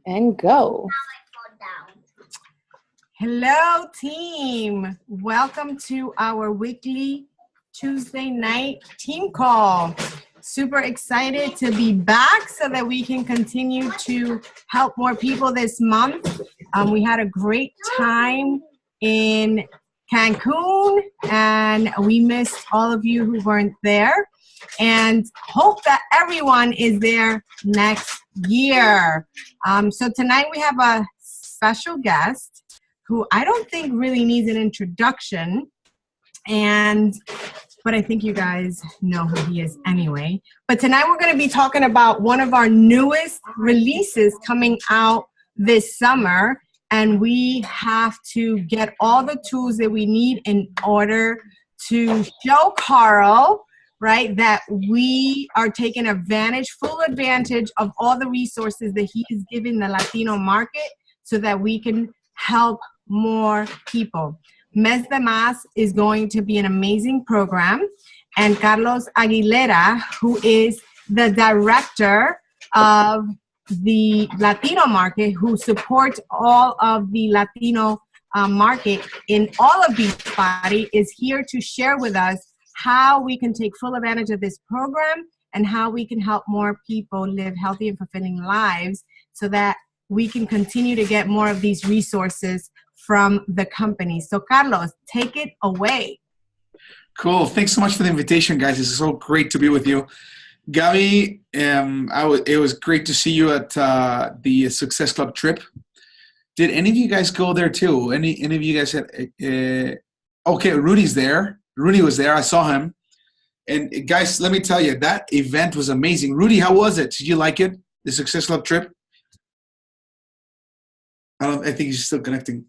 And go. Hello, team. Welcome to our weekly Tuesday night team call. Super excited to be back so that we can continue to help more people this month. We had a great time in Cancun, and we missed all of you who weren't there, and hope that everyone is there next year. So tonight we have a special guest who I don't think really needs an introduction, but I think you guys know who he is anyway. But tonight we're going to be talking about one of our newest releases coming out this summer, and we have to get all the tools that we need in order to show Carl, right, that we are taking full advantage of all the resources that he is giving the Latino market so that we can help more people. Mes de Más is going to be an amazing program, and Carlos Aguilera, who is the director of the Latino market, who supports all of the Latino market in all of Beachbody, is here to share with us how we can take full advantage of this program and how we can help more people live healthy and fulfilling lives so that we can continue to get more of these resources from the company. So Carlos, take it away. Cool. Thanks so much for the invitation, guys. It's so great to be with you. Gabi, it was great to see you at the Success Club trip. Did any of you guys go there too? Any of you guys had? Okay, Rudy's there. Rudy was there. I saw him. And guys, let me tell you, that event was amazing. Rudy, how was it? Did you like it? The Success Club trip? I think he's still connecting.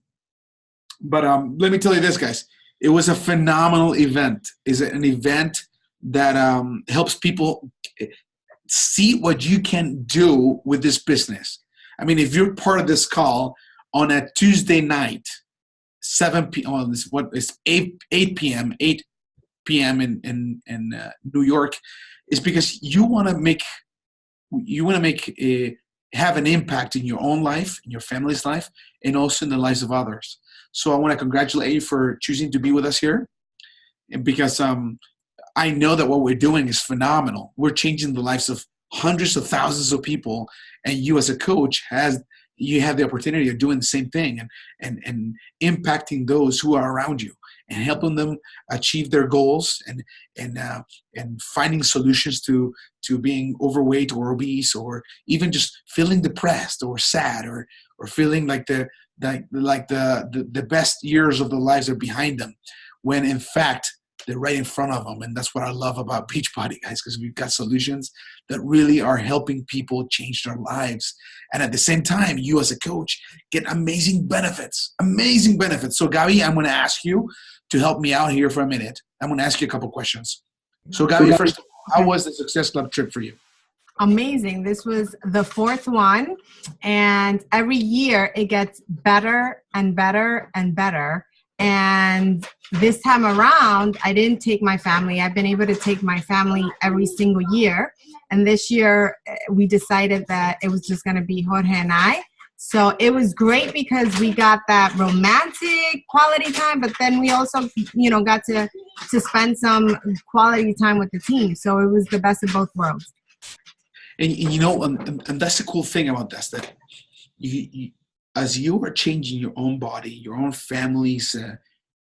But let me tell you this, guys. It was a phenomenal event. It's an event that helps people see what you can do with this business. I mean, if you're part of this call on a Tuesday night, 7 p.m. What is 8 p.m. in New York, is because you want to have an impact in your own life, in your family's life, and also in the lives of others. So I want to congratulate you for choosing to be with us here, because I know that what we're doing is phenomenal. We're changing the lives of hundreds of thousands of people, and you as a coach have the opportunity of doing the same thing and impacting those who are around you and helping them achieve their goals and finding solutions to being overweight or obese, or even just feeling depressed or sad or feeling like the best years of their lives are behind them, when in fact they're right in front of them. And that's what I love about Beachbody, guys, because we've got solutions that really are helping people change their lives. And at the same time, you as a coach get amazing benefits. So Gabi, I'm going to ask you to help me out here for a minute. I'm going to ask you a couple questions. So Gabi, first of all, how was the Success Club trip for you? Amazing. This was the fourth one, and every year it gets better and better and better. And this time around, I didn't take my family. I've been able to take my family every single year. And this year we decided that it was just going to be Jorge and I. So it was great because we got that romantic quality time, but then we also, got to spend some quality time with the team. So it was the best of both worlds. And that's the cool thing about this, that you as you are changing your own body, your own family's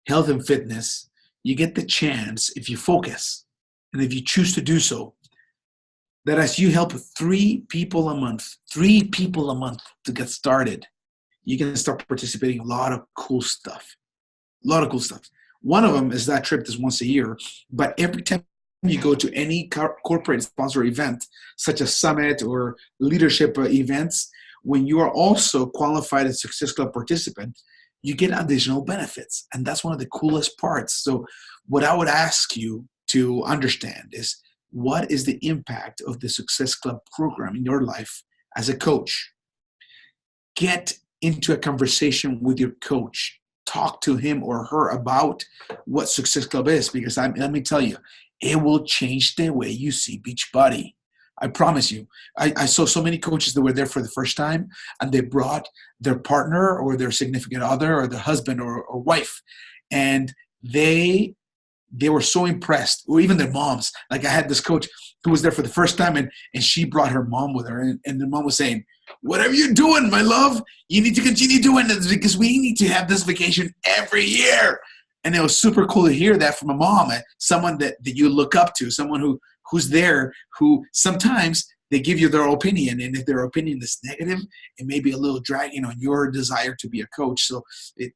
health and fitness, you get the chance, if you focus and if you choose to do so, that as you help 3 people a month to get started, you can start participating in a lot of cool stuff. One of them is that trip that's once a year, but every time you go to any corporate sponsor event, such as summit or leadership events, when you are also qualified as Success Club participant, you get additional benefits. And that's one of the coolest parts. So what I would ask you to understand is, what is the impact of the Success Club program in your life as a coach? Get into a conversation with your coach. Talk to him or her about what Success Club is, because let me tell you, it will change the way you see Beachbody. I promise you. I saw so many coaches that were there for the first time, and they brought their partner or their significant other or their husband or wife, and they were so impressed, or even their moms. Like I had this coach who was there for the first time, and she brought her mom with her, and the mom was saying, whatever you're doing, my love, you need to continue doing this because we need to have this vacation every year. And it was super cool to hear that from a mom, someone that you look up to, someone who's there, who sometimes they give you their opinion. And if their opinion is negative, it may be a little dragging on your desire to be a coach. So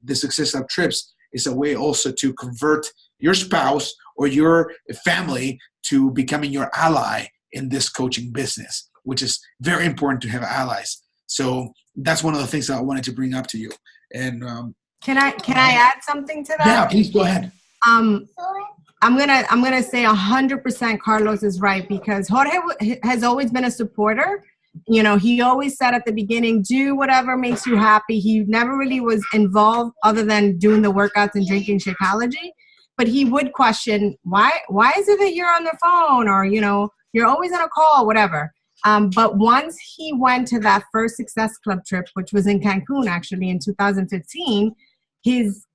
the Success Club trips is a way also to convert your spouse or your family to becoming your ally in this coaching business, which is very important to have allies. So that's one of the things that I wanted to bring up to you. And can I add something to that? Yeah, please go ahead. I'm gonna say 100% Carlos is right, because Jorge has always been a supporter. You know, he always said at the beginning, do whatever makes you happy. He never really was involved other than doing the workouts and drinking Shakeology. But he would question, why is it that you're on the phone, or, you know, you're always on a call, whatever. But once he went to that first Success Club trip, which was in Cancun, actually, in 2015, his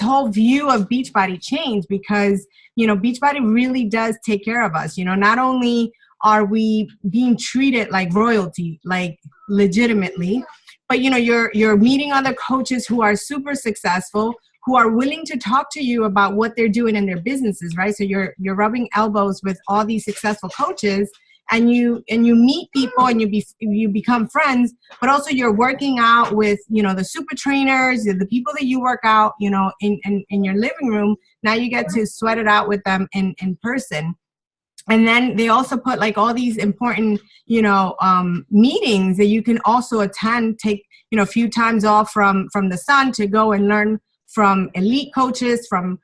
whole view of Beachbody changed, because, you know, Beachbody really does take care of us. You know, not only are we being treated like royalty, like legitimately, but, you know, you're meeting other coaches who are super successful, who are willing to talk to you about what they're doing in their businesses, right? So you're rubbing elbows with all these successful coaches, and you meet people, and you become friends, but also you're working out with, you know, the super trainers, the people that you work out, you know, in your living room. Now you get to sweat it out with them in person. And then they also put like all these important, you know, meetings that you can also attend, take, you know, a few times off from the sun to go and learn from elite coaches, from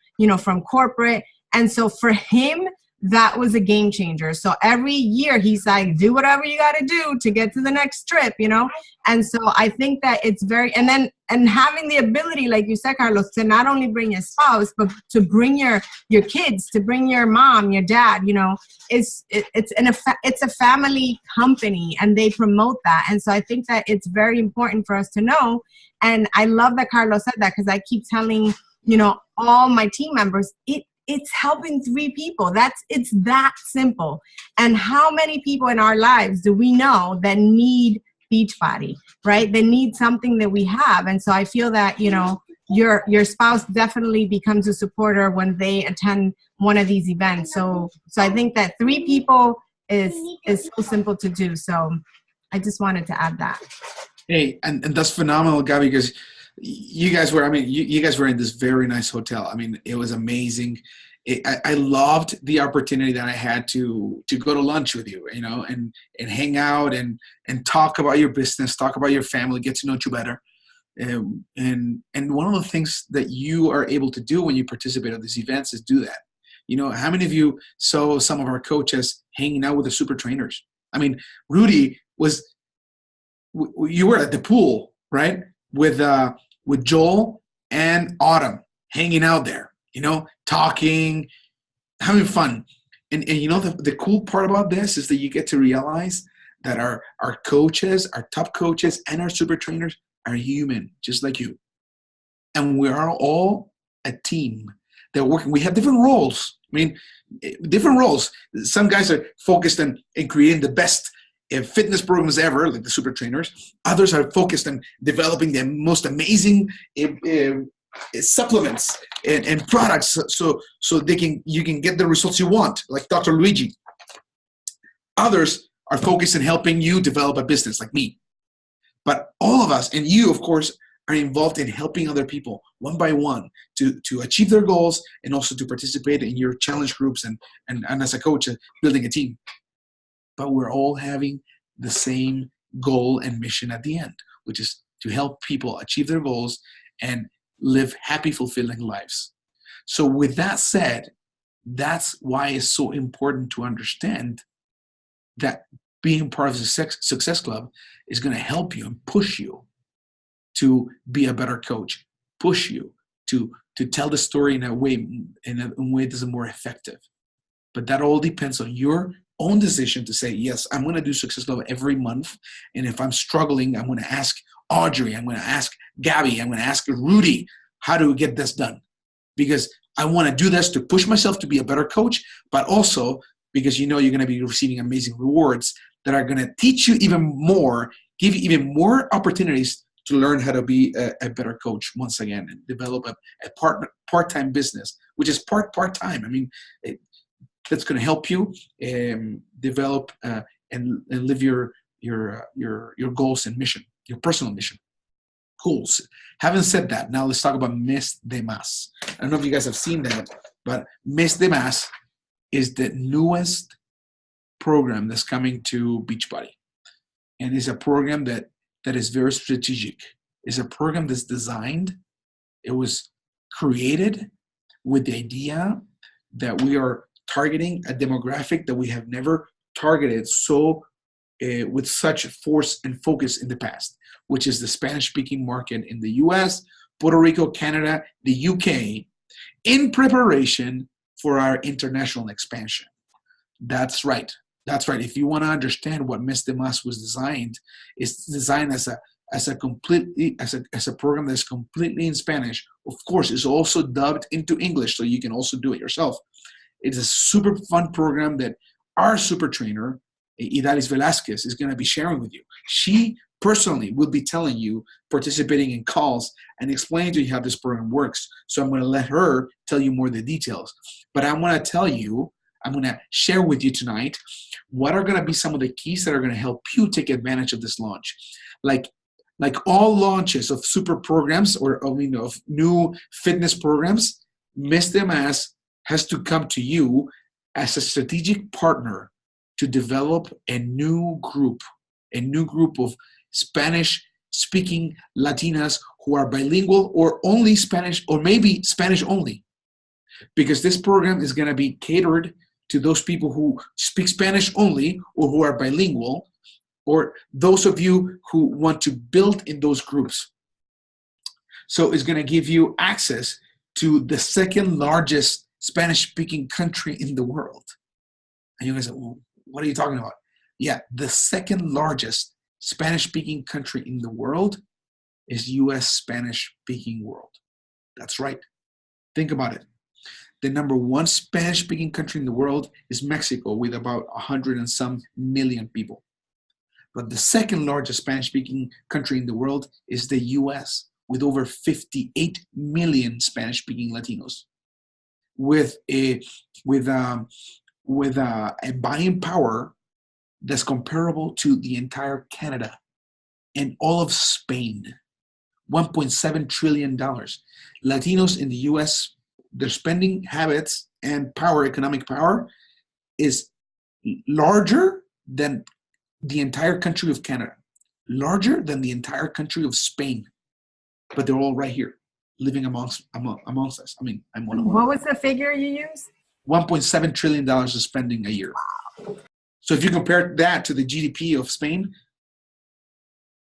corporate. And so for him, that was a game changer. So every year he's like, do whatever you got to do to get to the next trip, you know? And so I think that it's and having the ability, like you said, Carlos, to not only bring your spouse, but to bring your kids, to bring your mom, your dad, you know, it's a family company, and they promote that. And so I think that it's very important for us to know. And I love that Carlos said that, because I keep telling, you know, all my team members, it's helping 3 people. It's that simple. And how many people in our lives do we know that need Beachbody, right? They need something that we have. And so I feel that, you know, your spouse definitely becomes a supporter when they attend one of these events. So I think that 3 people is so simple to do. So I just wanted to add that. Hey, and that's phenomenal, Gabby, because you guys were in this very nice hotel. I mean, it was amazing. I loved the opportunity that I had to go to lunch with you, you know, and hang out and talk about your business, talk about your family, get to know you better. And one of the things that you are able to do when you participate at these events is do that. You know, how many of you saw some of our coaches hanging out with the super trainers? I mean, Rudy you were at the pool, right? With Joel and Autumn hanging out there, you know, talking, having fun. And you know, the cool part about this is that you get to realize that our coaches, our top coaches, and our super trainers are human, just like you. And we are all a team. They're working. We have different roles. I mean, different roles. Some guys are focused on creating the best fitness programs ever, like the super trainers. Others are focused on developing the most amazing supplements and products, so you can get the results you want, like Dr. Luigi. Others are focused on helping you develop a business, like me. But all of us, and you, of course, are involved in helping other people one by one to achieve their goals, and also to participate in your challenge groups and as a coach, building a team. But we're all having the same goal and mission at the end, which is to help people achieve their goals and live happy, fulfilling lives. So with that said, that's why it's so important to understand that being part of the Success Club is going to help you and push you to be a better coach, push you to tell the story in a way that is more effective. But that all depends on your own decision to say, yes, I'm going to do Success Club every month. And if I'm struggling, I'm going to ask Audrey, I'm going to ask Gabby, I'm going to ask Rudy, how do we get this done? Because I want to do this to push myself to be a better coach, but also because you know you're going to be receiving amazing rewards that are going to teach you even more, give you even more opportunities to learn how to be a better coach once again and develop a part-time business, which is part-time. I mean, that's going to help you develop and live your goals and mission, your personal mission. Cool. Having said that, now let's talk about Mes de Más. I don't know if you guys have seen that, but Mes de Más is the newest program that's coming to Beachbody. And it's a program that is very strategic. It's a program that's designed, it was created with the idea that we are targeting a demographic that we have never targeted with such force and focus in the past, which is the Spanish-speaking market in the US, Puerto Rico, Canada, the UK, in preparation for our international expansion. That's right. That's right. If you want to understand what Mes de Más was designed, it's designed as a program that's completely in Spanish. Of course, it's also dubbed into English, so you can also do it yourself. It's a super fun program that our super trainer, Idalis Velasquez, is going to be sharing with you. She personally will be telling you, participating in calls and explaining to you how this program works. So I'm going to let her tell you more of the details. But I'm going to share with you tonight what are going to be some of the keys that are going to help you take advantage of this launch. Like all launches of super programs or of new fitness programs, Mes de Más has to come to you as a strategic partner to develop a new group of Spanish-speaking Latinas who are bilingual or only Spanish, or maybe Spanish only. Because this program is going to be catered to those people who speak Spanish only or who are bilingual, or those of you who want to build in those groups. So it's going to give you access to the second largest Spanish-speaking country in the world. And you guys say, well, what are you talking about? Yeah, the second largest Spanish-speaking country in the world is U.S. Spanish-speaking world. That's right. Think about it. The number one Spanish-speaking country in the world is Mexico with about 100 and some million people. But the second largest Spanish-speaking country in the world is the U.S. with over 58 million Spanish-speaking Latinos, with a buying power that's comparable to the entire Canada and all of Spain. $1.7 trillion. Latinos in the U.S., their spending habits and economic power, is larger than the entire country of Canada, larger than the entire country of Spain. But they're all right here, living amongst us. I mean, I'm one of them. What was the figure you used? $1.7 trillion of spending a year. So if you compare that to the GDP of Spain,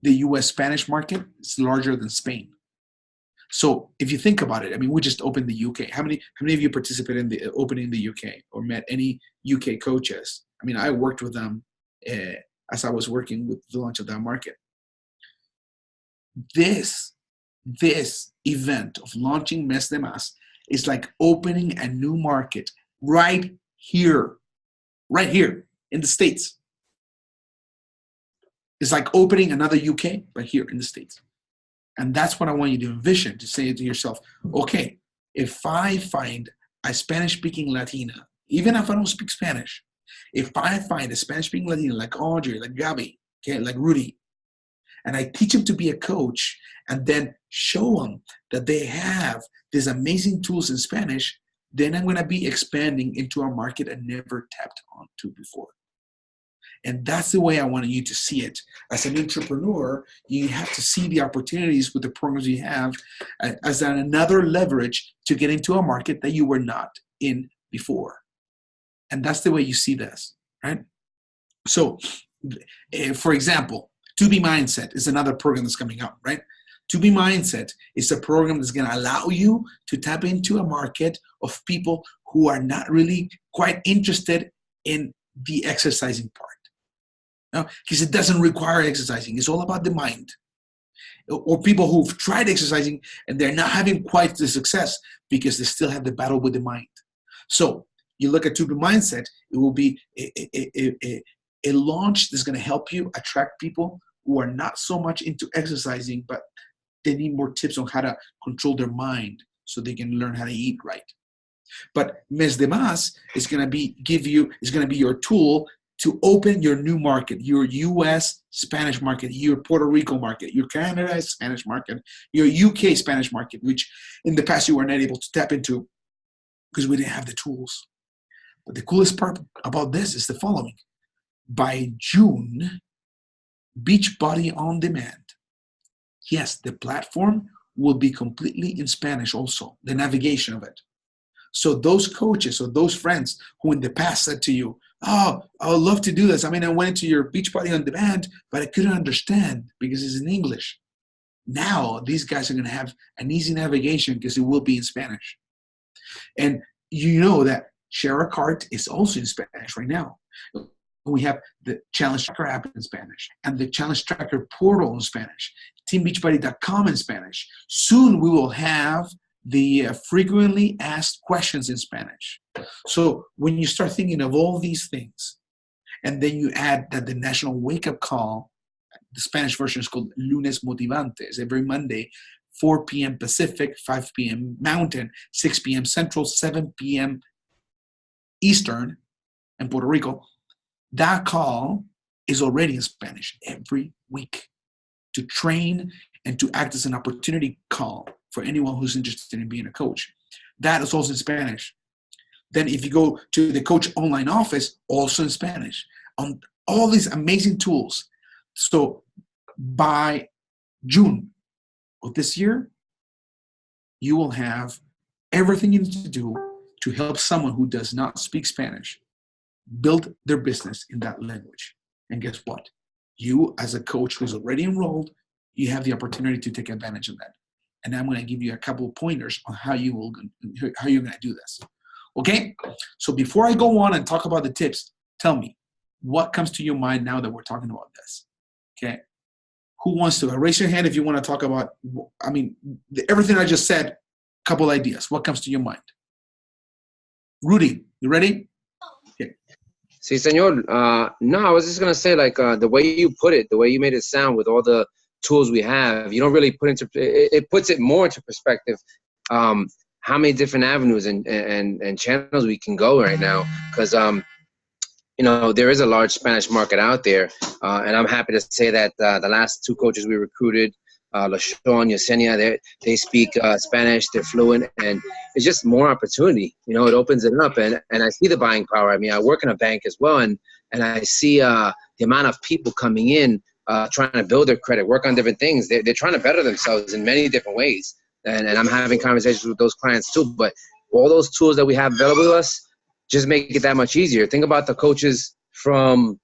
the U.S. Spanish market is larger than Spain. So if you think about it, I mean, we just opened the UK. How many of you participated in the opening in the UK or met any UK coaches? I mean, I worked with them as I was working with the launch of that market. This event of launching Mes de Más is like opening a new market right here in the States. It's like opening another UK, but here in the States. And that's what I want you to envision, to say to yourself, okay, if I find a Spanish-speaking Latina, even if I don't speak Spanish, if I find a Spanish-speaking Latina like Audrey, like Gabby, okay, like Rudy, and I teach them to be a coach and then show them that they have these amazing tools in Spanish, then I'm going to be expanding into a market I never tapped onto before. And that's the way I want you to see it. As an entrepreneur, you have to see the opportunities with the programs you have as another leverage to get into a market that you were not in before. And that's the way you see this, right? So, for example, To Be Mindset is another program that's coming up, right? To Be Mindset is a program that's going to allow you to tap into a market of people who are not really quite interested in the exercising part. Because it doesn't require exercising. It's all about the mind. Or people who've tried exercising and they're not having quite the success because they still have the battle with the mind. So you look at Tube Mindset, it will be a launch that's going to help you attract people who are not so much into exercising, but they need more tips on how to control their mind so they can learn how to eat right. But Mes de Más is going to be your tool to open your new market, your U.S. Spanish market, your Puerto Rico market, your Canada Spanish market, your UK Spanish market, which in the past you were not able to tap into because we didn't have the tools. But the coolest part about this is the following. By June, Beachbody On Demand, yes, the platform will be completely in Spanish also, the navigation of it. So those coaches or those friends who in the past said to you, oh, I would love to do this. I mean, I went into your Beachbody On Demand, but I couldn't understand because it's in English. Now, these guys are going to have an easy navigation because it will be in Spanish. And you know that Share a Cart is also in Spanish right now. We have the Challenge Tracker app in Spanish and the Challenge Tracker portal in Spanish, teambeachbody.com in Spanish. Soon we will have the frequently asked questions in Spanish. So when you start thinking of all these things, and then you add that the National Wake-Up Call, the Spanish version is called Lunes Motivantes, every Monday, 4 p.m. Pacific, 5 p.m. Mountain, 6 p.m. Central, 7 p.m. Eastern in Puerto Rico. That call is already in Spanish every week to train and to act as an opportunity call for anyone who's interested in being a coach. That is also in Spanish. Then if you go to the Coach Online Office, also in Spanish. On all these amazing tools. So by June of this year, you will have everything you need to do to help someone who does not speak Spanish build their business in that language. And guess what? You, as a coach who's already enrolled, you have the opportunity to take advantage of that. And I'm going to give you a couple of pointers on how you're going to do this. Okay? So before I go on and talk about the tips, tell me, what comes to your mind now that we're talking about this? Okay? Who wants to? Raise your hand if you want to talk about, everything I just said, couple ideas. What comes to your mind? Rudy, you ready? Okay. Sí, señor. No, I was just going to say, the way you put it, the way you made it sound with all the tools we have, you don't really put into, it puts it more into perspective, how many different avenues and channels we can go right now. Because, there is a large Spanish market out there. And I'm happy to say that the last two coaches we recruited, LaShawn, Yesenia, they speak Spanish, they're fluent, and it's just more opportunity. It opens it up, and I see the buying power. I mean, I work in a bank as well, and I see the amount of people coming in trying to build their credit, work on different things. They're trying to better themselves in many different ways, and I'm having conversations with those clients too. But all those tools that we have available to us just make it that much easier. Think about the coaches from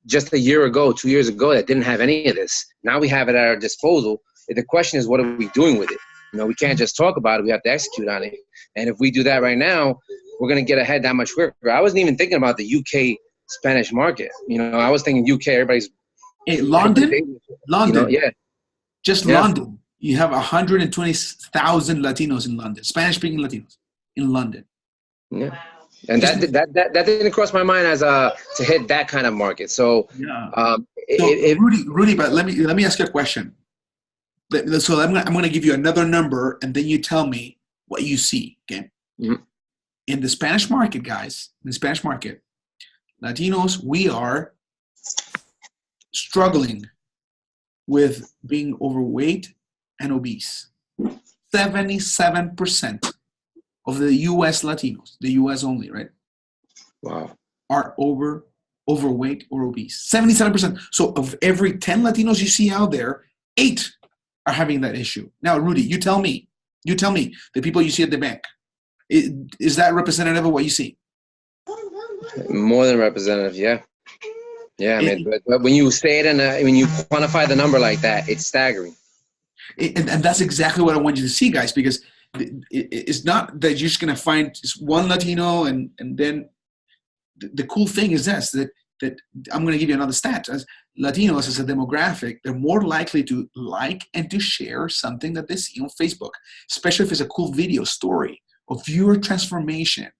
just a year ago, 2 years ago, that didn't have any of this. Now we have it at our disposal. The question is, what are we doing with it? We can't just talk about it. We have to execute on it. And if we do that right now, we're going to get ahead that much quicker. I wasn't even thinking about the UK Spanish market. I was thinking UK, everybody's. Hey, London? London. Yeah. Just London. You have 120,000 Latinos in London, Spanish-speaking Latinos in London. Yeah. And that didn't cross my mind as to hit that kind of market. So, Rudy, but let me ask you a question. So I'm going to give you another number, and then you tell me what you see. Okay. Mm-hmm. In the Spanish market, guys, Latinos, we are struggling with being overweight and obese. 77% of the U.S. Latinos, the U.S. only, right? Wow. Are overweight or obese. 77%. So of every 10 Latinos you see out there, 8 are having that issue. Now, Rudy, you tell me, the people you see at the bank, is that representative of what you see? More than representative, yeah. Yeah, I mean, but when you say it and when you quantify the number like that, it's staggering. And that's exactly what I want you to see, guys, because it's not that you're just going to find just one Latino and then the cool thing is this, that I'm going to give you another stat. As Latinos as a demographic, they're more likely to like and to share something that they see on Facebook, especially if it's a cool video story of your transformation.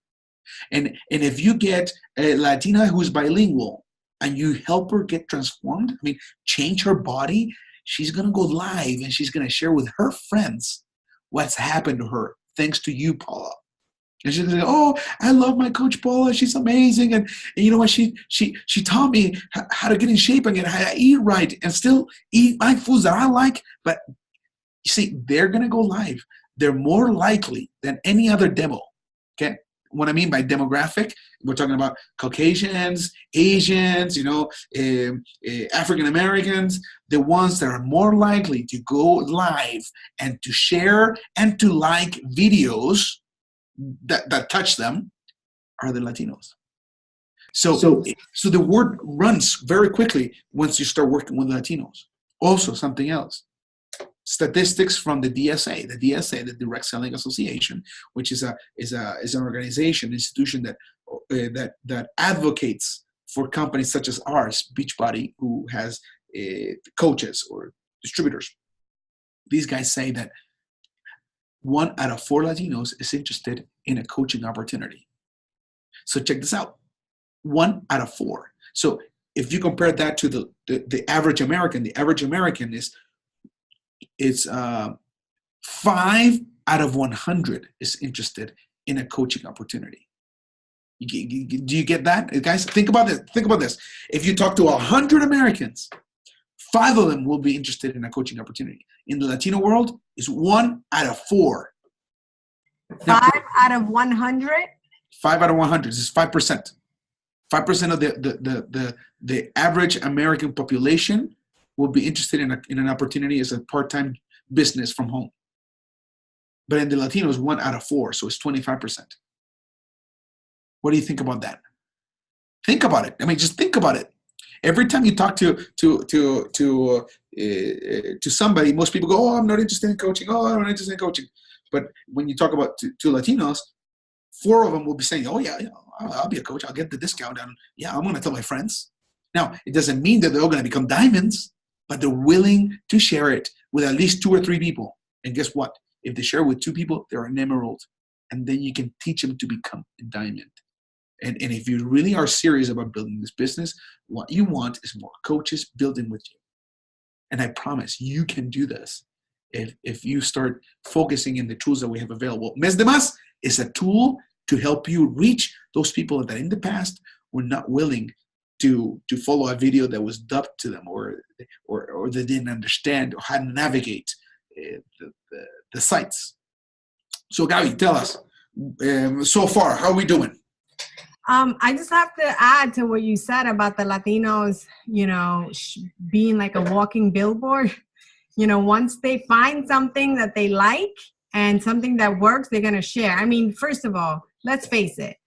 And if you get a Latina who's bilingual and you help her get transformed, I mean, change her body, she's going to go live and she's going to share with her friends what's happened to her, thanks to you, Paula. And she's going to say, oh, I love my coach Paula. She's amazing. And you know what? She taught me how to get in shape again, how to eat right and still eat my foods that I like. But you see, they're going to go live. They're more likely than any other demo. Okay. What I mean by demographic, we're talking about Caucasians, Asians, African Americans, the ones that are more likely to go live and to share and to like videos that touch them are the Latinos. So the word runs very quickly once you start working with Latinos. Also, something else. Statistics from the DSA, the Direct Selling Association, which is an organization, institution that advocates for companies such as ours, Beachbody, who has coaches or distributors. These guys say that 1 out of 4 Latinos is interested in a coaching opportunity. So check this out. 1 out of 4. So if you compare that to the average American, the average American is 5 out of 100 is interested in a coaching opportunity. Do you get that? Guys, think about this. Think about this. If you talk to 100 Americans, 5 of them will be interested in a coaching opportunity. In the Latino world, it's 1 out of 4. Now, 5 out of 100? 5 out of 100 is 5%. 5% of the average American population will be interested in an opportunity as a part-time business from home. But in the Latinos, 1 out of 4, so it's 25%. What do you think about that? Think about it. I mean, just think about it. Every time you talk to somebody, most people go, "Oh, I'm not interested in coaching. Oh, I'm not interested in coaching." But when you talk about two Latinos, 4 of them will be saying, "Oh yeah, I'll be a coach. I'll get the discount, and yeah, I'm going to tell my friends." Now, it doesn't mean that they're all going to become diamonds, but they're willing to share it with at least 2 or 3 people. And guess what? If they share with 2 people, they're an emerald, and then you can teach them to become a diamond. And if you really are serious about building this business, what you want is more coaches building with you. And I promise you can do this if you start focusing in the tools that we have available. Mes de Más is a tool to help you reach those people that in the past were not willing to follow a video that was dubbed to them, or they didn't understand or how to navigate the sites. So Gabi, tell us, so far, how are we doing? I just have to add to what you said about the Latinos, being like a walking billboard. Once they find something that they like and something that works, they're going to share. I mean, first of all, let's face it.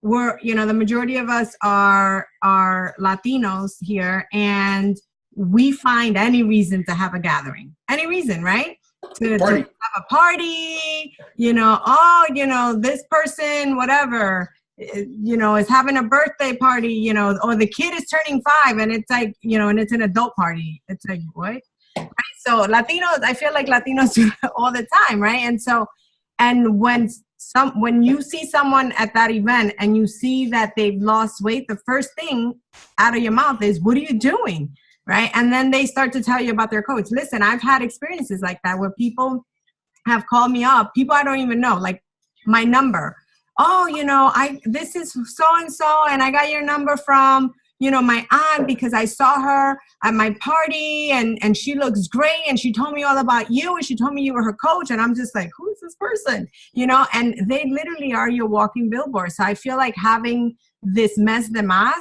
The majority of us are Latinos here, and we find any reason to have a gathering. Any reason, right? To have a party, this person, whatever, is having a birthday party, or the kid is turning 5 and it's like, and it's an adult party. It's like, what? Right? So Latinos, I feel like Latinos do it all the time, right? And so, and when you see someone at that event and you see that they've lost weight, the first thing out of your mouth is, what are you doing? Right? And then they start to tell you about their coach. Listen, I've had experiences like that where people have called me up, people I don't even know, like my number. Oh, this is so-and-so, and I got your number from, my aunt because I saw her at my party and she looks great and she told me all about you and she told me you were her coach. And I'm just like, who is this person? And they literally are your walking billboard. So I feel like having this Mes de Más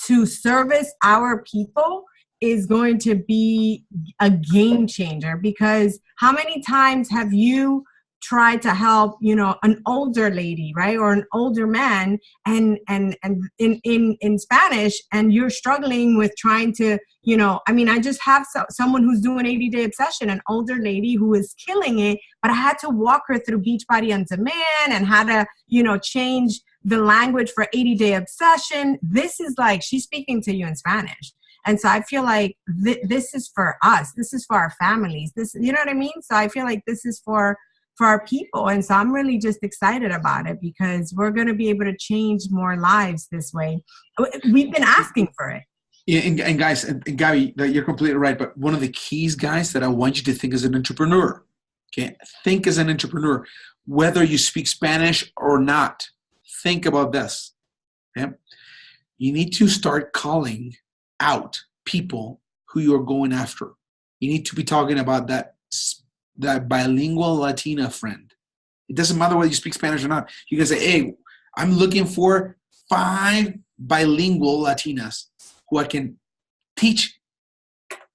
to service our people is going to be a game changer, because how many times have you tried to help, an older lady, right? Or an older man and in Spanish, and you're struggling with trying to, I just have someone who's doing 80-day obsession, an older lady who is killing it, but I had to walk her through Beachbody on Demand and how to, change the language for 80-Day Obsession. This is like, she's speaking to you in Spanish. And so I feel like this is for us. This is for our families. This, you know what I mean? So I feel like this is for our people. And so I'm really just excited about it because we're going to be able to change more lives this way. We've been asking for it. Yeah, and guys, and Gabby, you're completely right. But one of the keys, guys, that I want you to think as an entrepreneur, okay? Think as an entrepreneur, whether you speak Spanish or not. Think about this, okay? You need to start calling out people who you're going after. You need to be talking about that bilingual Latina friend. It doesn't matter whether you speak Spanish or not. You can say, hey, I'm looking for 5 bilingual Latinas who I can teach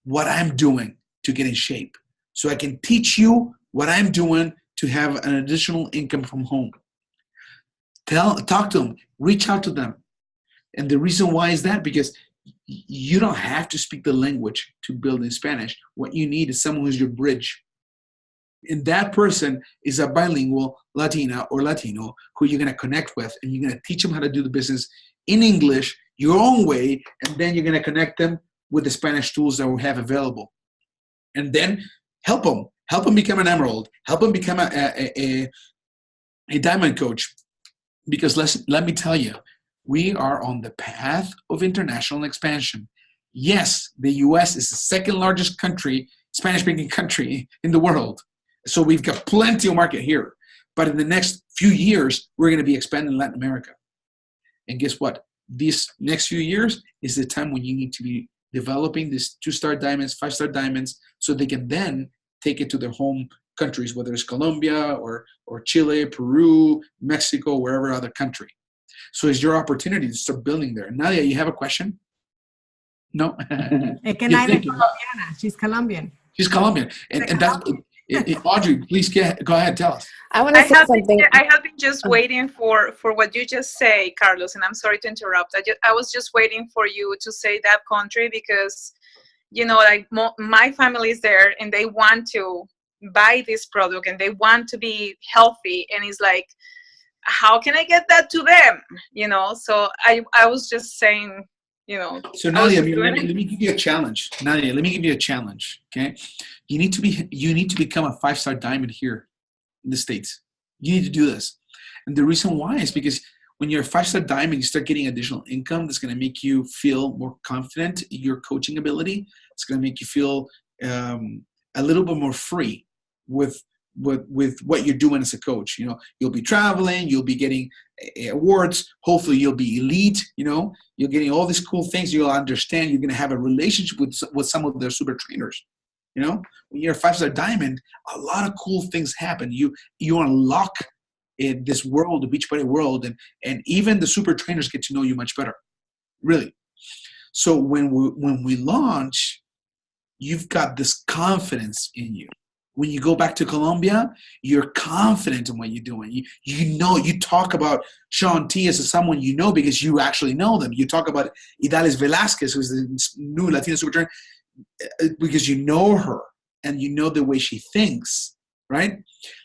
what I'm doing to get in shape. So I can teach you what I'm doing to have an additional income from home. Talk to them, reach out to them. And the reason why is that because you don't have to speak the language to build in Spanish. What you need is someone who's your bridge. And that person is a bilingual Latina or Latino who you're going to connect with, and you're going to teach them how to do the business in English, your own way, and then you're going to connect them with the Spanish tools that we have available. And then help them become an emerald, help them become a diamond coach. Because let me tell you, we are on the path of international expansion. Yes, the U.S. is the second largest country, Spanish-speaking country in the world. So we've got plenty of market here. But in the next few years, we're going to be expanding in Latin America. And guess what? These next few years is the time when you need to be developing these 2-star diamonds, 5-star diamonds, so they can then take it to their home countries, whether it's Colombia or Chile, Peru, Mexico, wherever other country. So it's your opportunity to start building there. Nadia, you have a question? No? Es que Nadia es colombiana. She's Colombian. She's Colombian. And that's... Audrey, please go ahead, tell us. I want to say something. I have been just waiting for what you just say, Carlos, and I'm sorry to interrupt. I was just waiting for you to say that country because, you know, like my family is there and they want to buy this product and they want to be healthy, and it's like, how can I get that to them? You know, so I was just saying, you know. So Nadia, let me give you a challenge. Nadia, let me give you a challenge. Okay, you need to become a 5-star diamond here in the States. You need to do this, and the reason why is because when you're a 5-star diamond, you start getting additional income that's going to make you feel more confident in your coaching ability. It's going to make you feel a little bit more free with what you're doing as a coach. You know, you'll be traveling, you'll be getting awards, hopefully you'll be elite, you know, you're getting all these cool things. You'll understand, you're going to have a relationship with some of their super trainers. You know, when you're a 5-star diamond, a lot of cool things happen. You unlock this world, the Beachbody world, and even the super trainers get to know you much better, really. So when we launch, you've got this confidence in you. When you go back to Colombia, you're confident in what you're doing. You know, you talk about Sean T as someone you know because you actually know them. You talk about Idalis Velasquez, who's the new Latina super trainer, because you know her and you know the way she thinks, right?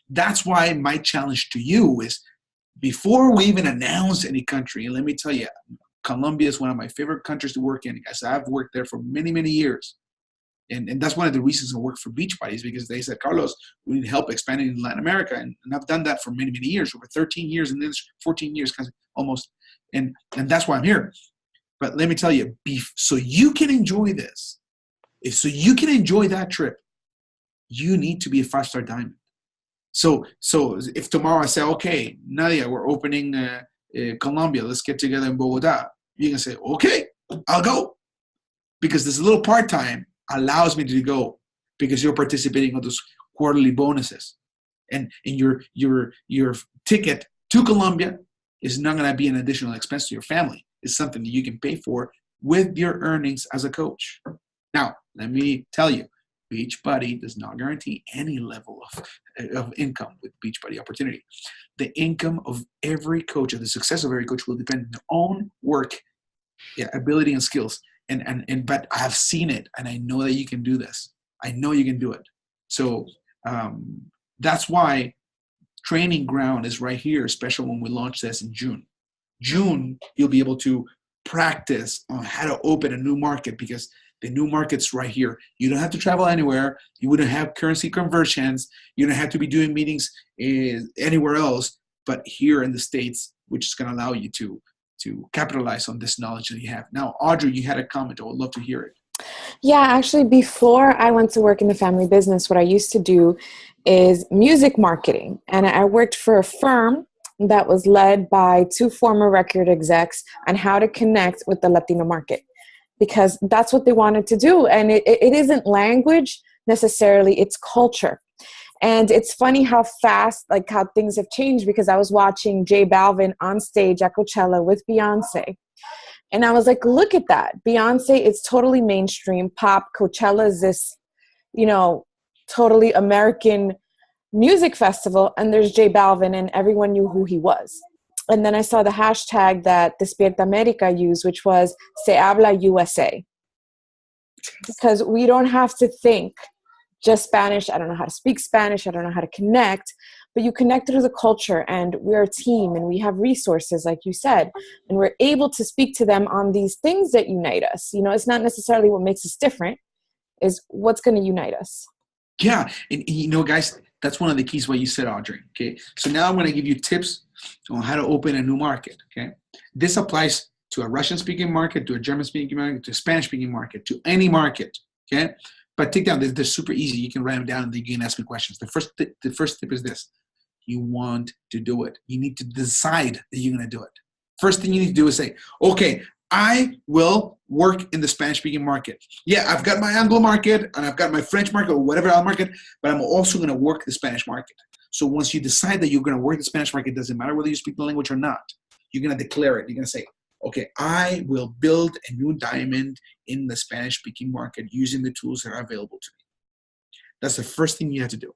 That's why my challenge to you is, before we even announce any country, and let me tell you, Colombia is one of my favorite countries to work in, because I've worked there for many, many years. And that's one of the reasons I work for Beachbody, is because they said, Carlos, we need help expanding in Latin America. And I've done that for many, many years, over 13 years, and then 14 years almost. And that's why I'm here. But let me tell you, so you can enjoy this, so you can enjoy that trip, you need to be a 5-star diamond. So if tomorrow I say, okay, Nadia, we're opening Colombia, let's get together in Bogota, you can say, okay, I'll go. Because this little part-time allows me to go, because you're participating on those quarterly bonuses, and your ticket to Colombia is not going to be an additional expense to your family. It's something that you can pay for with your earnings as a coach. Now, let me tell you, Beachbody does not guarantee any level of income with Beachbody Opportunity. The income of every coach, or the success of every coach, will depend on their own work, ability, and skills. But I've seen it, and I know that you can do this. I know you can do it. So that's why Training Ground is right here, especially when we launch this in June. June, you'll be able to practice on how to open a new market, because the new market's right here. You don't have to travel anywhere. You wouldn't have currency conversions. You don't have to be doing meetings anywhere else but here in the States, which is going to allow you to capitalize on this knowledge that you have. Now, Audrey, you had a comment. I would love to hear it. Yeah, actually, before I went to work in the family business, what I used to do is music marketing. And I worked for a firm that was led by 2 former record execs on how to connect with the Latino market, because that's what they wanted to do. And it isn't language necessarily, it's culture. And it's funny how fast, like how things have changed, because I was watching J Balvin on stage at Coachella with Beyonce. And I was like, look at that. Beyonce is totally mainstream pop. Coachella is this, totally American music festival. And there's J Balvin, and everyone knew who he was. And then I saw the hashtag that Despierta America used, which was Se Habla USA. Because we don't have to think just Spanish. I don't know how to speak Spanish. I don't know how to connect. But you connect through the culture, and we're a team, and we have resources, like you said, and we're able to speak to them on these things that unite us. It's not necessarily what makes us different, is what's going to unite us. Yeah. And guys, that's one of the keys what you said, Audrey. Okay. So now I'm going to give you tips on how to open a new market. Okay. This applies to a Russian-speaking market, to a German-speaking market, to a Spanish-speaking market, to any market. Okay. But take down, they're super easy. You can write them down and you can ask me questions. The first tip is this. You want to do it. You need to decide that you're going to do it. First thing you need to do is say, okay, I will work in the Spanish-speaking market. Yeah, I've got my Anglo market and I've got my French market or whatever other market, but I'm also going to work the Spanish market. So once you decide that you're going to work the Spanish market, it doesn't matter whether you speak the language or not. You're going to declare it. You're going to say, okay, I will build a new diamond in the Spanish-speaking market using the tools that are available to me. That's the first thing you have to do.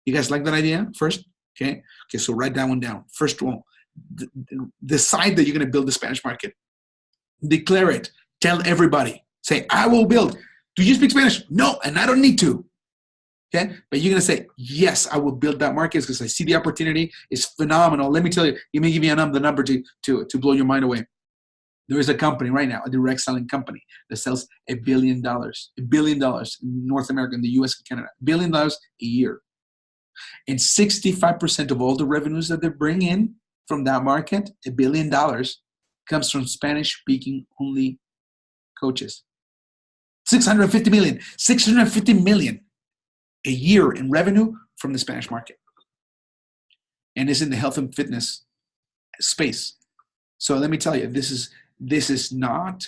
You guys like that idea first? Okay, so write that one down. First one, decide that you're going to build the Spanish market. Declare it. Tell everybody. Say, I will build. Do you speak Spanish? No, and I don't need to. Okay, but you're going to say, yes, I will build that market because I see the opportunity. It's phenomenal. Let me tell you, you may give me the number to blow your mind away. There is a company right now, a direct selling company that sells $1 billion in North America, in the US and Canada, $1 billion a year. And 65% of all the revenues that they bring in from that market, $1 billion, comes from Spanish-speaking only coaches. 650 million a year in revenue from the Spanish market. And it's in the health and fitness space. So let me tell you, this is not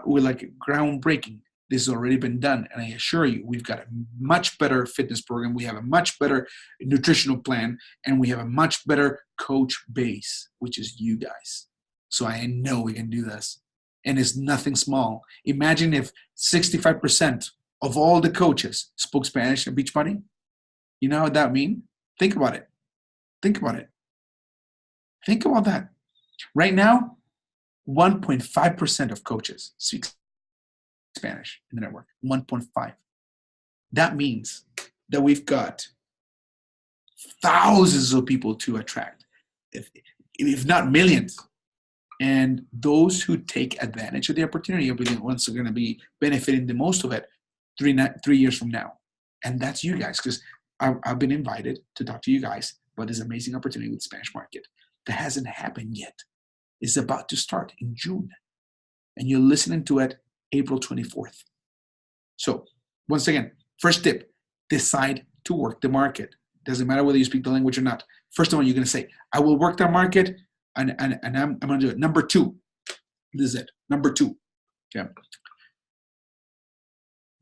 like groundbreaking. This has already been done. And I assure you, we've got a much better fitness program. We have a much better nutritional plan, and we have a much better coach base, which is you guys. So I know we can do this. And it's nothing small. Imagine if 65% of all the coaches spoke Spanish at Beachbody. You know what that means? Think about it. Think about that. Right now, 1.5% of coaches speak Spanish in the network. 1.5. That means that we've got thousands of people to attract, if not millions. And those who take advantage of the opportunity will be the ones who are going to be benefiting the most of it 3 years from now. And that's you guys, because I've been invited to talk to you guys about this amazing opportunity with the Spanish market that hasn't happened yet. It's about to start in June. And you're listening to it April 24th. So once again, first tip, decide to work the market. Doesn't matter whether you speak the language or not. First of all, you're going to say, I will work that market, and I'm going to do it. Number 2, this is it. Number 2, okay.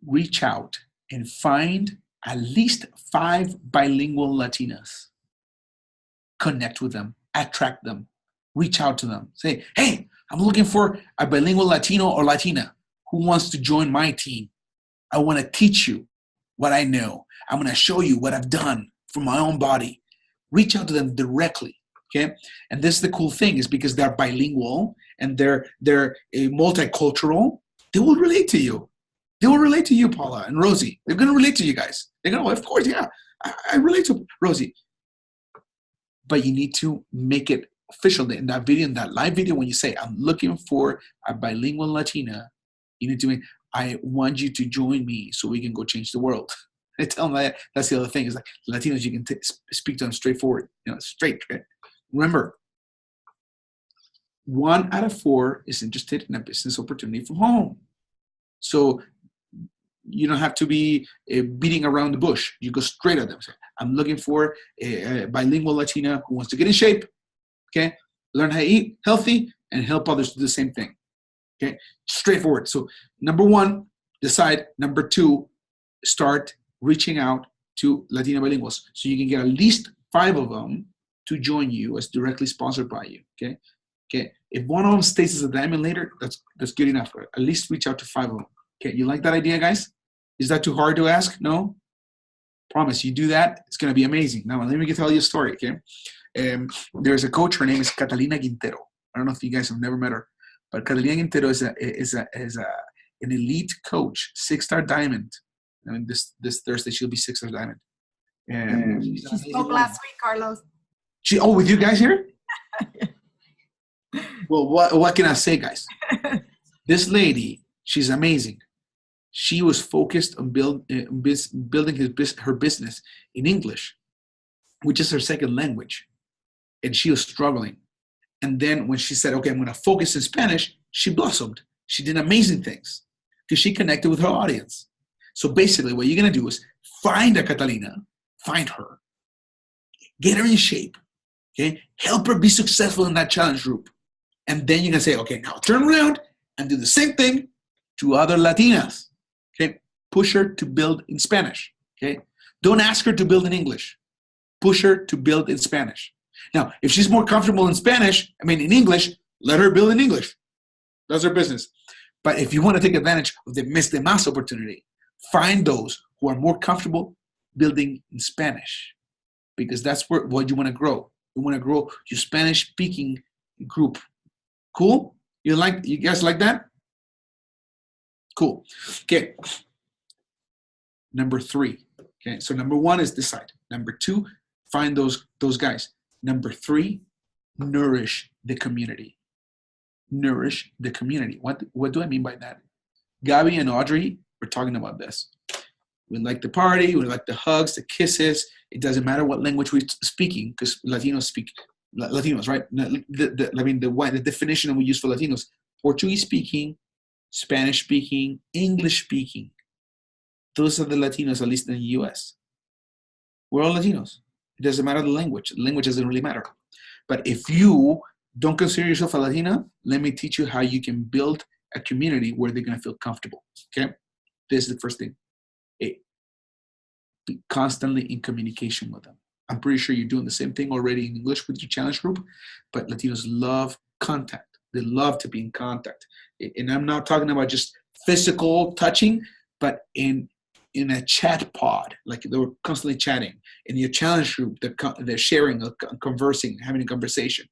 Reach out and find at least 5 bilingual Latinas. Connect with them, attract them, reach out to them. Say, hey, I'm looking for a bilingual Latino or Latina who wants to join my team. I want to teach you what I know. I'm going to show you what I've done for my own body. Reach out to them directly, okay? And this is the cool thing, is because they're bilingual and they're multicultural, they will relate to you. They will relate to you, Paula and Rosie. They're going to relate to you guys. They're going to, of course, yeah, I relate to Rosie. But you need to make it official, in that video, in that live video, when you say, I'm looking for a bilingual Latina, you need to, I want you to join me so we can go change the world. I tell them that. That's the other thing, is like Latinos, you can speak to them straightforward, straight. Okay? Remember, 1 out of 4 is interested in a business opportunity from home. So you don't have to be beating around the bush. You go straight at them. Say, I'm looking for a bilingual Latina who wants to get in shape, okay, learn how to eat healthy, and help others do the same thing. Okay, straightforward. So number 1, decide. Number 2, start reaching out to Latino bilinguals so you can get at least 5 of them to join you as directly sponsored by you. Okay. Okay. If one of them stays as a diamond later, that's good enough. At least reach out to 5 of them. Okay. You like that idea, guys? Is that too hard to ask? No. Promise. You do that, it's going to be amazing. Now let me tell you a story. Okay. There's a coach. Her name is Catalina Quintero. I don't know if you guys have never met her, but Catalina Quintero is an elite coach, 6-star diamond. I mean, this Thursday she'll be 6-star diamond. And she spoke last week, Carlos. With you guys here? Well, what can I say, guys? This lady, she's amazing. She was focused on building her business in English, which is her second language, and she was struggling. And then when she said, okay, I'm going to focus in Spanish, she blossomed. She did amazing things because she connected with her audience. So basically what you're going to do is find a Catalina, find her, get her in shape, okay? Help her be successful in that challenge group. And then you can say, okay, now turn around and do the same thing to other Latinas, okay? Push her to build in Spanish, okay? Don't ask her to build in English. Push her to build in Spanish. Now, if she's more comfortable in English, let her build in English. That's her business. But if you want to take advantage of the Mes de Más opportunity, find those who are more comfortable building in Spanish, because that's what you want to grow. You want to grow your Spanish-speaking group. Cool? You guys like that? Cool. Okay. Number 3. Okay. So number 1 is decide. Number 2, find those guys. Number 3, nourish the community. Nourish the community. What do I mean by that? Gabby and Audrey were talking about this. We like the party, we like the hugs, the kisses. It doesn't matter what language we're speaking, because Latinos speak Latinos, right? The definition we use for Latinos: Portuguese speaking, Spanish speaking, English speaking. Those are the Latinos, at least in the US. We're all Latinos. It doesn't matter the language. The language doesn't really matter. But if you don't consider yourself a Latina, let me teach you how you can build a community where they're going to feel comfortable. Okay? This is the first thing. Be constantly in communication with them. I'm pretty sure you're doing the same thing already in English with your challenge group, but Latinos love contact. They love to be in contact. And I'm not talking about just physical touching, but in a chat pod, like they were constantly chatting. In your challenge group, they're sharing, conversing, having a conversation.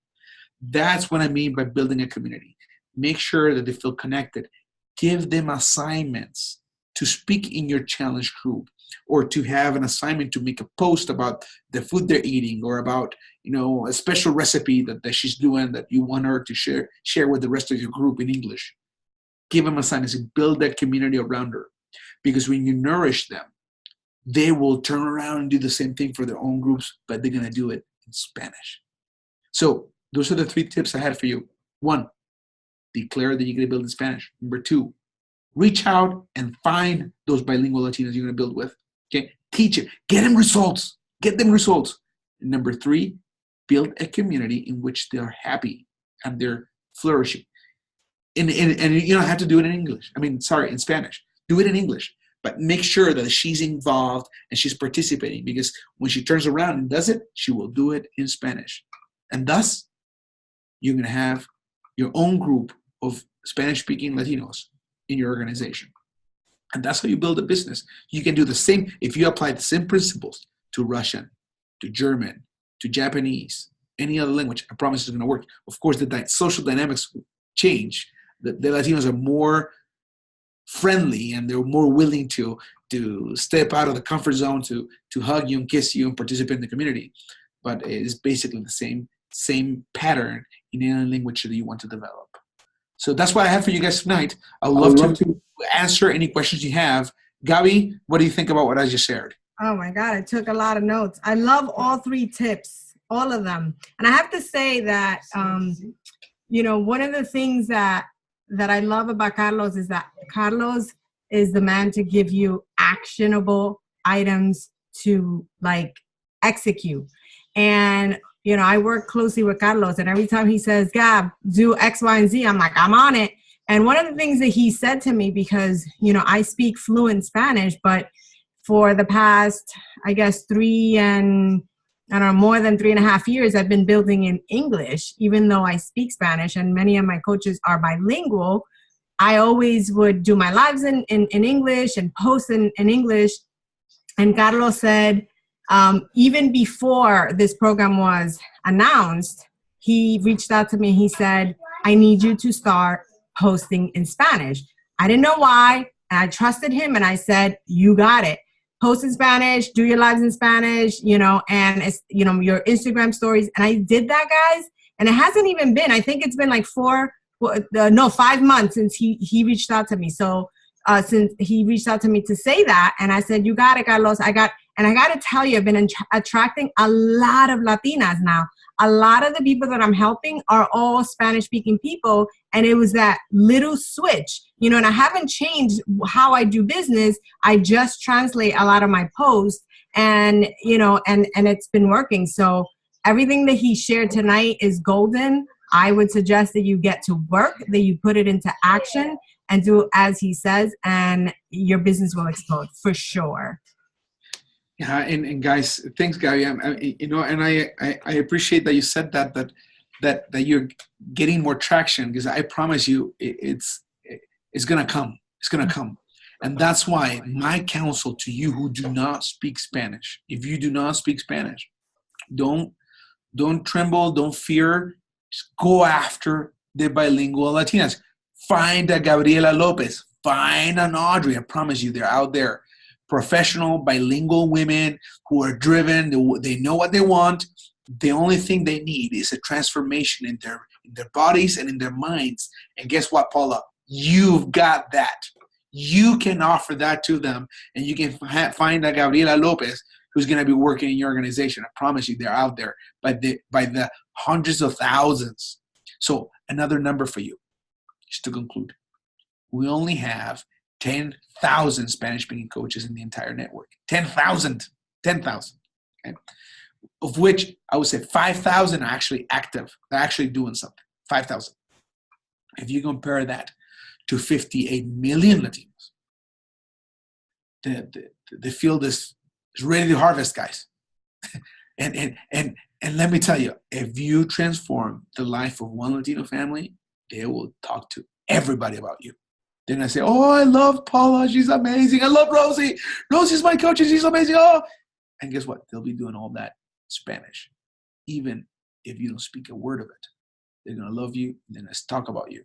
That's what I mean by building a community. Make sure that they feel connected. Give them assignments to speak in your challenge group, or to have an assignment to make a post about the food they're eating, or about, a special recipe that she's doing that you want her to share with the rest of your group in English. Give them assignments and build that community around her. Because when you nourish them, they will turn around and do the same thing for their own groups, but they're going to do it in Spanish. So those are the 3 tips I had for you. 1, declare that you're going to build in Spanish. Number 2, reach out and find those bilingual Latinos you're going to build with. Okay, teach it. Get them results. Get them results. And number 3, build a community in which they're happy and they're flourishing. And you don't have to do it in Spanish. Do it in English. But make sure that she's involved and she's participating, because when she turns around and does it, she will do it in Spanish. And thus, you're going to have your own group of Spanish-speaking Latinos in your organization. And that's how you build a business. You can do the same if you apply the same principles to Russian, to German, to Japanese, any other language. I promise it's going to work. Of course, the social dynamics change. The Latinos are more friendly and they're more willing to step out of the comfort zone, to hug you and kiss you and participate in the community. But it's basically the same same pattern in any language that you want to develop. So that's what I have for you guys tonight. I'd love to answer any questions you have. Gabi, what do you think about what I just shared? Oh my God, I took a lot of notes. I love all 3 tips, all of them. And I have to say that, one of the things that I love about Carlos is that Carlos is the man to give you actionable items to like execute. And, I work closely with Carlos, and every time he says, Gab, do X, Y, and Z, I'm like, I'm on it. And one of the things that he said to me, because, I speak fluent Spanish, but for the past, I guess, more than 3.5 years, I've been building in English, even though I speak Spanish and many of my coaches are bilingual. I always would do my lives in English and post in English. And Carlos said, even before this program was announced, he reached out to me. He said, I need you to start posting in Spanish. I didn't know why. And I trusted him. And I said, you got it. Post in Spanish, do your lives in Spanish, and it's, your Instagram stories. And I did that, guys. And it hasn't even been, I think it's been like 5 months since he reached out to me. So since he reached out to me to say that, and I said, you got it, Carlos. And I got to tell you, I've been attracting a lot of Latinas now. A lot of the people that I'm helping are all Spanish-speaking people, and it was that little switch, and I haven't changed how I do business. I just translate a lot of my posts, and and it's been working. So everything that he shared tonight is golden. I would suggest that you get to work, that you put it into action, and do as he says, and your business will explode for sure. Yeah, and guys, thanks, Gabby. And I appreciate that you said that you're getting more traction, because I promise you, it's gonna come. It's gonna come, and that's why my counsel to you who do not speak Spanish: if you do not speak Spanish, don't tremble, don't fear. Just go after the bilingual Latinas. Find a Gabriela Lopez. Find an Audrey. I promise you, they're out there. Professional, bilingual women who are driven. They know what they want. The only thing they need is a transformation in their bodies and in their minds. And guess what, Paula? You've got that. You can offer that to them, and you can find a Gabriela Lopez who's going to be working in your organization. I promise you, they're out there by the hundreds of thousands. So another number for you, just to conclude. We only have 10,000 Spanish-speaking coaches in the entire network. 10,000. Okay? Of which I would say 5,000 are actually active. They're actually doing something. 5,000. If you compare that to 58 million Latinos, the field is ready to harvest, guys. and let me tell you, if you transform the life of one Latino family, they will talk to everybody about you. They're going to say, oh, I love Paula. She's amazing. I love Rosie. Rosie's my coach, and she's amazing. Oh, and guess what? They'll be doing all that Spanish. Even if you don't speak a word of it, they're going to love you, and then let's talk about you,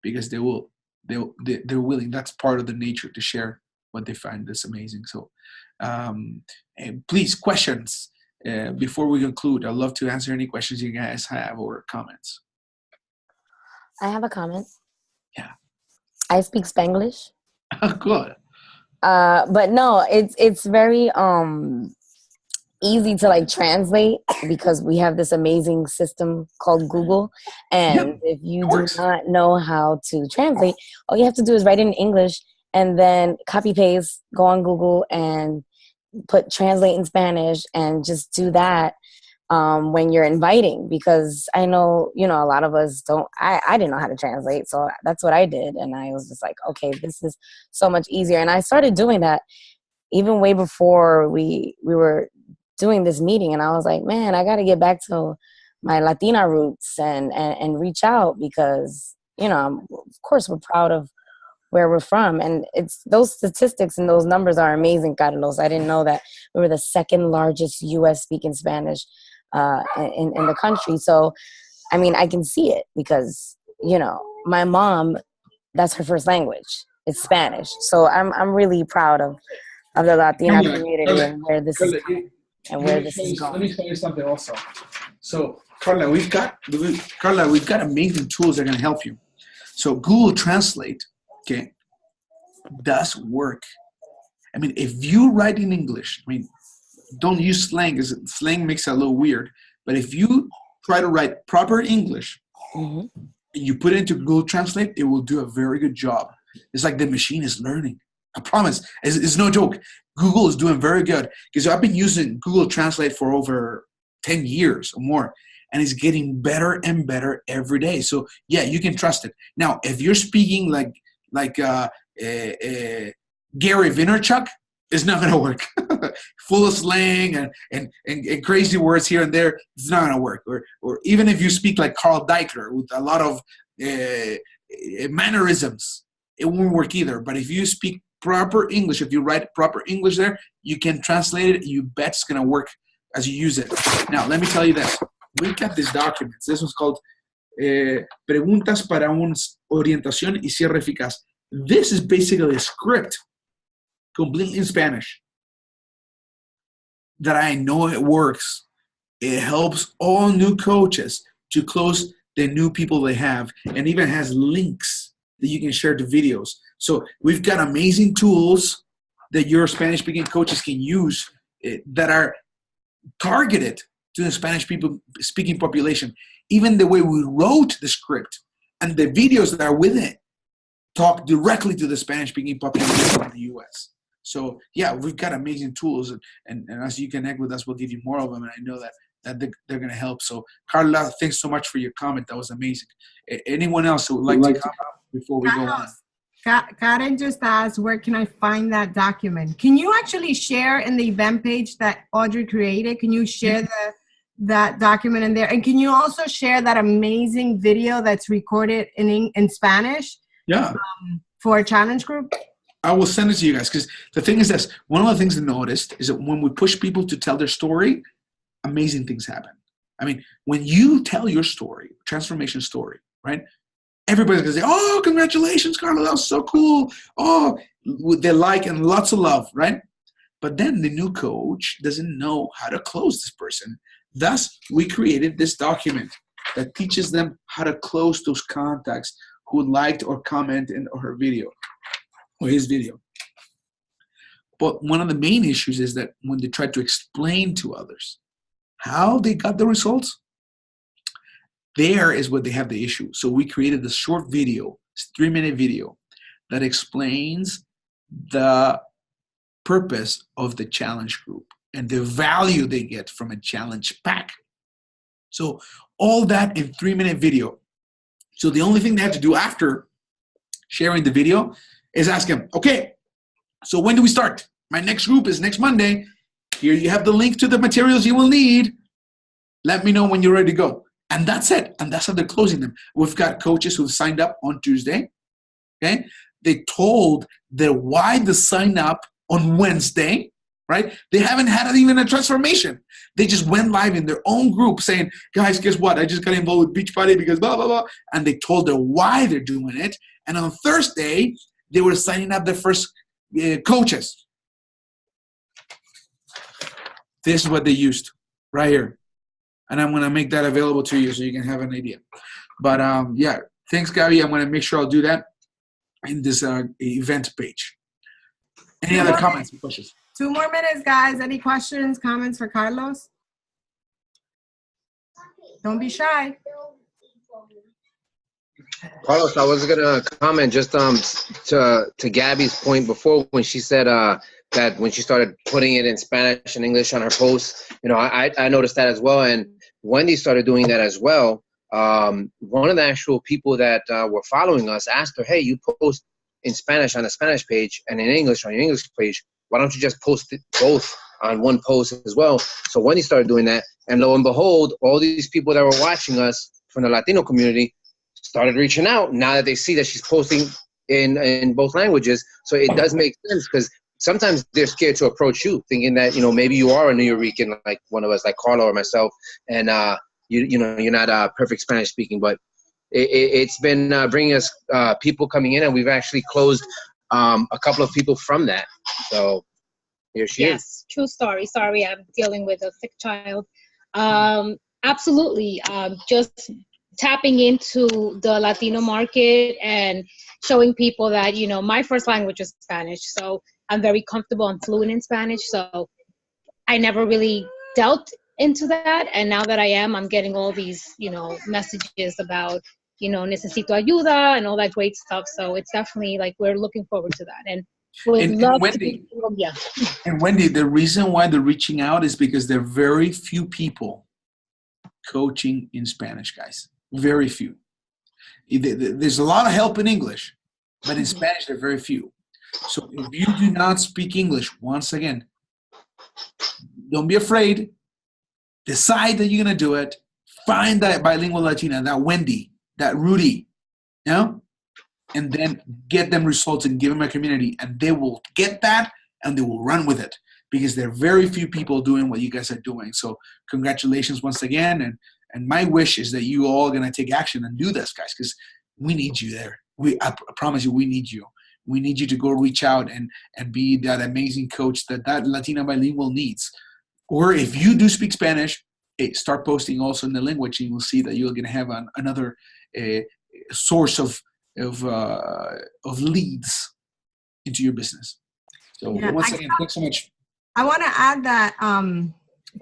because they're willing. That's part of the nature, to share what they find that's amazing. So and please, questions before we conclude. I'd love to answer any questions you guys have or comments. I have a comment. Yeah. I speak Spanglish. Good. But no, it's very easy to like translate, because we have this amazing system called Google. And if you do not know how to translate, all you have to do is write it in English and then copy paste, go on Google and put translate in Spanish, and just do that when you're inviting, because I know, a lot of us don't, I didn't know how to translate. So that's what I did. And I was just like, okay, this is so much easier. And I started doing that even way before we were doing this meeting. And I was like, man, I got to get back to my Latina roots and reach out, because, of course we're proud of where we're from. And it's those statistics and those numbers are amazing, Carlos. I didn't know that we were the second largest U.S. speaking Spanish in the country. So, I mean, I can see it, because, my mom, that's her first language. It's Spanish. So I'm really proud of the Latina community and where this is going and where this is going. Let me tell you something also. So Carla, we've got amazing tools that are going to help you. So Google Translate, okay, does work. I mean, if you write in English, I mean, don't use slang, because slang makes it a little weird. But if you try to write proper English, and you put it into Google Translate, it will do a very good job. It's like the machine is learning. I promise. It's no joke. Google is doing very good, because I've been using Google Translate for over 10 years or more, and it's getting better and better every day. So yeah, you can trust it. Now, if you're speaking like Gary Vaynerchuk, it's not going to work. Full of slang and crazy words here and there, it's not going to work. Or even if you speak like Carl Deichler with a lot of mannerisms, it won't work either. But if you speak proper English, if you write proper English there, you can translate it. You bet it's going to work as you use it. Now, let me tell you this. We got these documents. This one's called Preguntas para una orientación y cierre eficaz. This is basically a script, completely in Spanish, that I know it works. It helps all new coaches to close the new people they have, and even has links that you can share to videos. So we've got amazing tools that your Spanish-speaking coaches can use that are targeted to the Spanish-speaking population. Even the way we wrote the script and the videos that are with it talk directly to the Spanish-speaking population in the U.S. So yeah, we've got amazing tools, and as you connect with us, we'll give you more of them, and I know that they're going to help. So Carla, thanks so much for your comment. That was amazing. Anyone else who would like to comment before we go on? Karen just asked, where can I find that document? Can you actually share in the event page that Audrey created? Can you share that document in there? And can you also share that amazing video that's recorded in Spanish? Yeah. For a challenge group? I will send it to you guys, because the thing is this. One of the things I noticed is that when we push people to tell their story, amazing things happen. I mean, when you tell your story, transformation story, right? Everybody's going to say, oh, congratulations, Carla, that was so cool. Oh, they like and lots of love, right? But then the new coach doesn't know how to close this person. Thus, we created this document that teaches them how to close those contacts who liked or commented in her video or his video. But one of the main issues is that when they try to explain to others how they got the results, there is where they have the issue. So we created this short video, 3-minute video, that explains the purpose of the challenge group and the value they get from a challenge pack. So all that in 3-minute video. So the only thing they have to do after sharing the video is ask them, okay, so when do we start? My next group is next Monday. Here you have the link to the materials you will need. Let me know when you're ready to go. And that's it. And that's how they're closing them. We've got coaches who signed up on Tuesday. Okay. They told their why to sign up on Wednesday, right? They haven't had even a transformation. They just went live in their own group saying, guys, guess what? I just got involved with Beach Party because blah, blah, blah. And they told them why they're doing it. And on Thursday, they were signing up their first coaches. This is what they used right here. And I'm going to make that available to you so you can have an idea. But yeah, thanks, Gabby. I'm going to make sure I'll do that in this event page. Any other comments or questions? 2 more minutes, guys. Any questions, comments for Carlos? Don't be shy. Carlos, I was gonna comment just to Gabby's point before when she said that when she started putting it in Spanish and English on her posts, you know, I noticed that as well, and Wendy started doing that as well. One of the actual people that were following us asked her, "Hey, you post in Spanish on the Spanish page and in English on your English page. Why don't you just post it both on one post as well?" So Wendy started doing that, and lo and behold, all these people that were watching us from the Latino community started reaching out now that they see that she's posting in both languages. So it does make sense, because sometimes they're scared to approach you, thinking that, you know, maybe you are a New Yorican, like one of us, like Carla or myself, and you know, you're not perfect Spanish speaking. But it's been bringing us people coming in, and we've actually closed a couple of people from that. So here she is. True story. Sorry, I'm dealing with a sick child. absolutely. Just tapping into the Latino market and showing people that, you know, my first language is Spanish. So I'm very comfortable and fluent in Spanish. So I never really dealt into that. And now that I am, I'm getting all these, you know, messages about, you know, necesito ayuda and all that great stuff. So it's definitely like, we're looking forward to that. And would love Wendy, to, yeah. And Wendy, the reason why they're reaching out is because there are very few people coaching in Spanish, guys. Very few. There's a lot of help in English, but in Spanish, there are very few. So if you do not speak English, once again, don't be afraid. Decide that you're going to do it. Find that bilingual Latina, that Wendy, that Rudy, you know? And then get them results and give them a community, and they will get that and they will run with it, because there are very few people doing what you guys are doing. So congratulations once again. And my wish is that you all are going to take action and do this, guys, because we need you there. I promise you, we need you. We need you to go reach out and be that amazing coach that Latina bilingual needs. Or if you do speak Spanish, start posting also in the language, and you'll see that you're going to have another source of leads into your business. So once again, thanks so much. I want to add that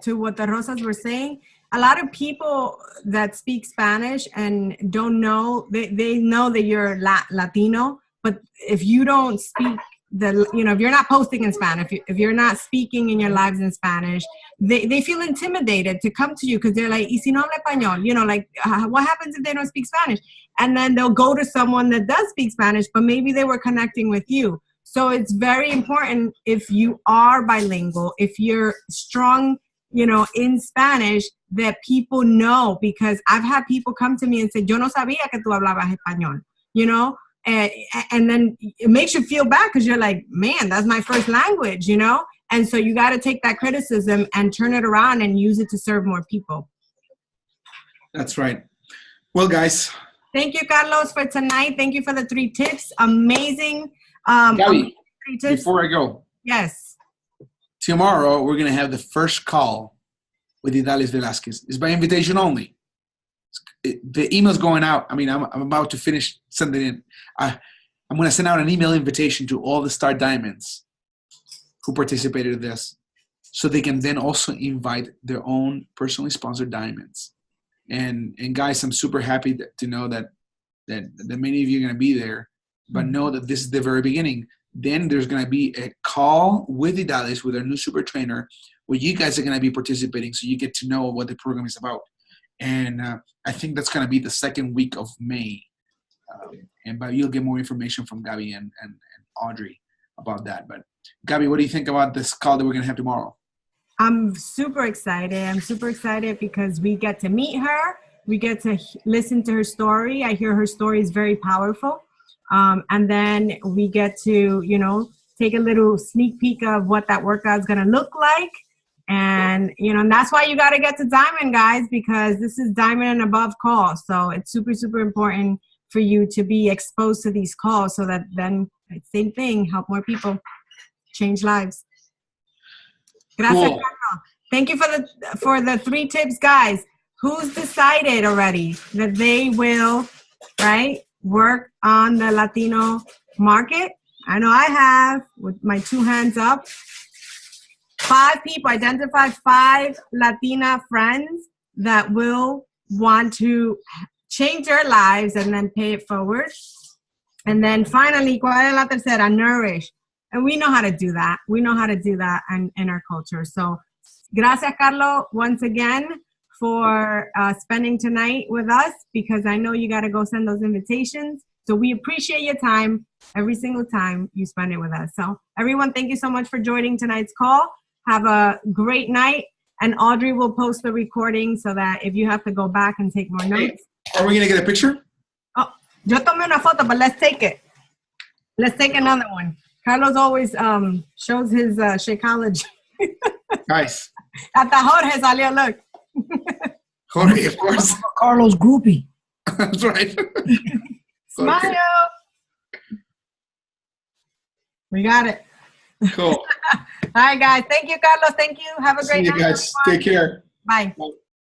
to what the Rosas were saying. A lot of people that speak Spanish and don't know, they know that you're Latino, but if you don't speak if you're not posting in Spanish, if you're not speaking in your lives in Spanish, they feel intimidated to come to you, because they're like, ¿y si no habla español? You know, like, what happens if they don't speak Spanish? And then they'll go to someone that does speak Spanish, but maybe they were connecting with you. So it's very important, if you are bilingual, if you're strong, you know, in Spanish, that people know, because I've had people come to me and say, yo no sabía que tú hablabas español, you know? And then it makes you feel bad, because you're like, man, that's my first language, you know? And so you got to take that criticism and turn it around and use it to serve more people. That's right. Well, guys. Thank you, Carlos, for tonight. Thank you for the 3 tips. Amazing. Gabby, before I go. Yes. Tomorrow, we're going to have the first call with Idalis Velasquez. It's by invitation only. The email's going out. I mean, I'm about to finish sending in. I'm going to send out an email invitation to all the Star Diamonds who participated in this, so they can then also invite their own personally sponsored diamonds. And guys, I'm super happy to know that many of you are going to be there, but know that this is the very beginning. Then there's going to be a call with Idalis, with our new super trainer, where you guys are going to be participating, so you get to know what the program is about. And I think that's going to be the second week of May. But you'll get more information from Gabby and Audrey about that. But Gabby, what do you think about this call that we're going to have tomorrow? I'm super excited. I'm super excited because we get to meet her. We get to listen to her story. I hear her story is very powerful. And then we get to, you know, take a little sneak peek of what that workout is going to look like. And, you know, and that's why you got to get to Diamond, guys, because this is Diamond and above calls. So it's super, super important for you to be exposed to these calls, so that then, same thing, help more people, change lives. Gracias, cool. Carlos. Thank you for the 3 tips, guys. Who's decided already that they will, right, work on the Latino market? I know I have, with my 2 hands up. 5 people, identify 5 Latina friends that will want to change their lives and then pay it forward. And then finally, ¿cuál es la tercera? Nourish. And we know how to do that. We know how to do that in our culture. So gracias, Carlos, once again for spending tonight with us, because I know you got to go send those invitations. So we appreciate your time every single time you spend it with us. So everyone, thank you so much for joining tonight's call. Have a great night. And Audrey will post the recording so that if you have to go back and take more notes. Are we going to get a picture? Oh, yo tomé una foto, but let's take it. Let's take another one. Carlos always shows his Shakeology. Nice. Hasta Jorge salió, look. Jorge, of course. Carlos groupie. That's right. Smile. Okay. We got it. Cool. All right, guys. Thank you, Carlos. Thank you. Have a great See you night. guys. Take care. Bye. Bye.